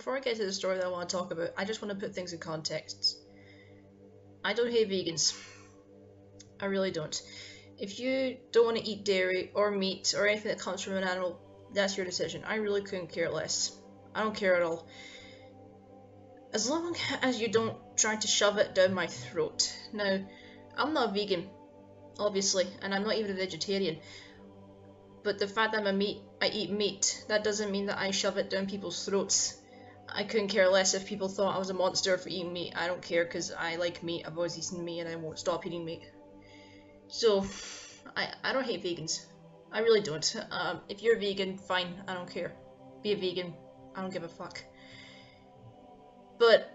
before I get to the story that I want to talk about, I just want to put things in context. I don't hate vegans. I really don't. If you don't want to eat dairy or meat or anything that comes from an animal, that's your decision. I really couldn't care less. I don't care at all. As long as you don't try to shove it down my throat. Now, I'm not vegan, obviously, and I'm not even a vegetarian. But the fact that I eat meat, that doesn't mean that I shove it down people's throats. I couldn't care less if people thought I was a monster for eating meat. I don't care, because I like meat. I've always eaten meat and I won't stop eating meat. So, I don't hate vegans. I really don't. If you're a vegan, fine. I don't care. Be a vegan. I don't give a fuck. But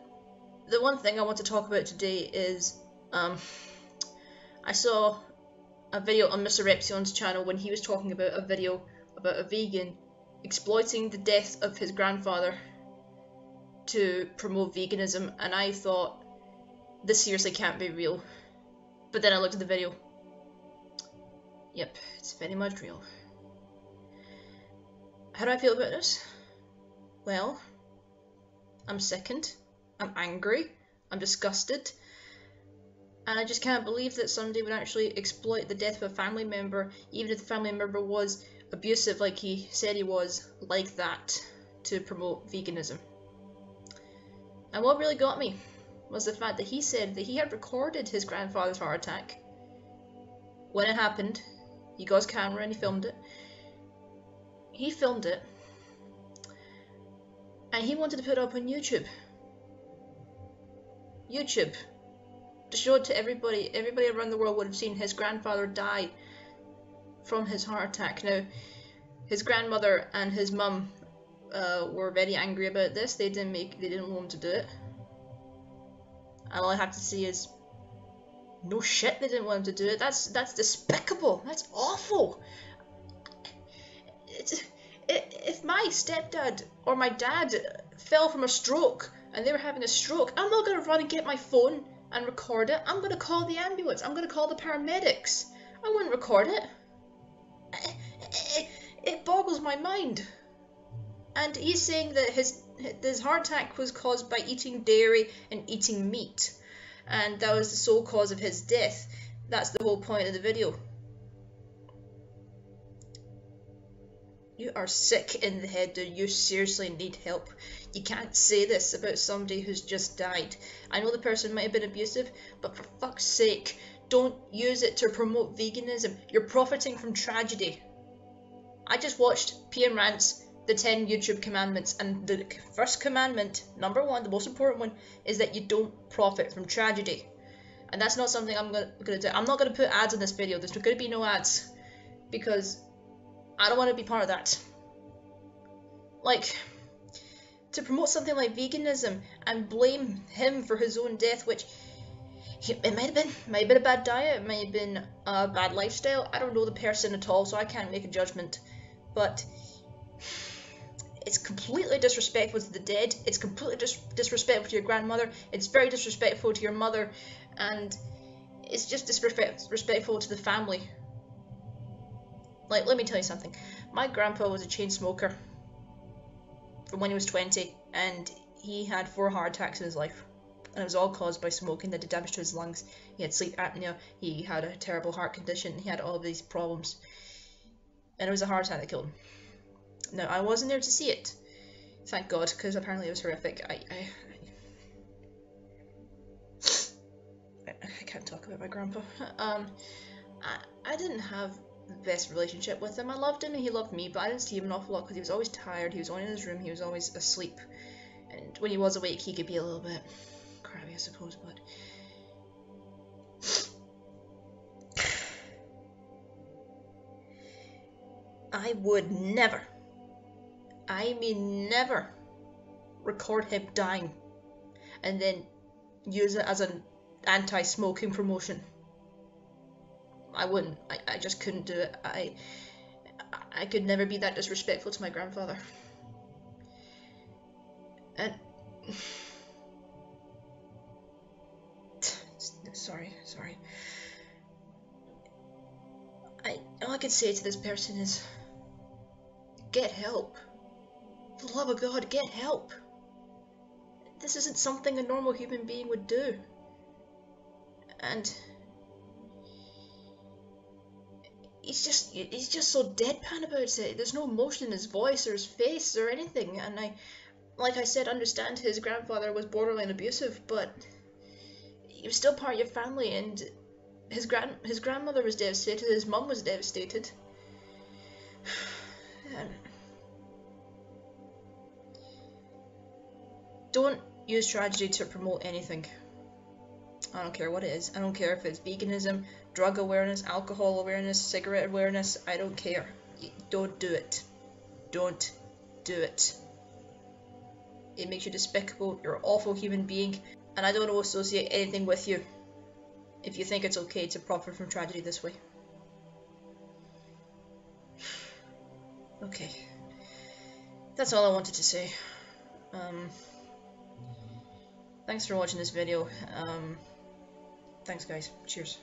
the one thing I want to talk about today is I saw a video on Mr. Repsion's channel when he was talking about a video about a vegan exploiting the death of his grandfather to promote veganism, and I thought, this seriously can't be real. But then I looked at the video. Yep, it's very much real. How do I feel about this? Well, I'm sickened, I'm angry, I'm disgusted, and I just can't believe that somebody would actually exploit the death of a family member, even if the family member was abusive like he said he was, like that, to promote veganism. And what really got me was the fact that he said that he had recorded his grandfather's heart attack. When it happened, he got his camera and he filmed it. He filmed it, and he wanted to put it up on YouTube. YouTube. To show it to everybody. Everybody around the world would have seen his grandfather die from his heart attack. Now, his grandmother and his mum were very angry about this. They didn't want him to do it. And all I have to say is, no shit, they didn't want him to do it. That's despicable. That's awful. If my stepdad or my dad fell from a stroke and they were having a stroke, I'm not going to run and get my phone and record it. I'm going to call the ambulance. I'm going to call the paramedics. I wouldn't record it. It boggles my mind. And he's saying that his heart attack was caused by eating dairy and eating meat, and that was the sole cause of his death. That's the whole point of the video. You are sick in the head, dude. You seriously need help. You can't say this about somebody who's just died. I know the person might have been abusive, but for fuck's sake, don't use it to promote veganism. You're profiting from tragedy. I just watched PM Rant's The 10 YouTube Commandments, and the first commandment, number one, the most important one, is that you don't profit from tragedy. And that's not something I'm gonna do. I'm not gonna put ads in this video. There's gonna be no ads, because I don't want to be part of that. Like, to promote something like veganism and blame him for his own death, which it might have been a bad diet, it might have been a bad lifestyle. I don't know the person at all, so I can't make a judgment. But it's completely disrespectful to the dead. It's completely disrespectful to your grandmother. It's very disrespectful to your mother, and it's just disrespectful to the family. Like, let me tell you something. My grandpa was a chain smoker from when he was 20, and he had 4 heart attacks in his life. And it was all caused by smoking that did damage to his lungs. He had sleep apnea, he had a terrible heart condition, he had all of these problems. And it was a heart attack that killed him. Now, I wasn't there to see it. Thank God, because apparently it was horrific. I can't talk about my grandpa. I didn't have the best relationship with him. I loved him and he loved me, but I didn't see him an awful lot because he was always tired, he was only in his room, he was always asleep. And when he was awake, he could be a little bit crabby, I suppose, but... I would never, I mean never, record him dying and then use it as an anti-smoking promotion. I wouldn't. I just couldn't do it. I could never be that disrespectful to my grandfather. And sorry. All I can say to this person is, get help. For the love of God, get help. This isn't something a normal human being would do. And he's just so deadpan about it. There's no emotion in his voice or his face or anything. And like I said, understand his grandfather was borderline abusive, but he was still part of your family, and his grandmother was devastated, his mum was devastated. Don't use tragedy to promote anything. I don't care what it is. I don't care if it's veganism, drug awareness, alcohol awareness, cigarette awareness. I don't care. Don't do it. Don't do it. It makes you despicable. You're an awful human being, and I don't associate anything with you if you think it's okay to profit from tragedy this way. Okay. That's all I wanted to say. Thanks for watching this video. Thanks guys. Cheers.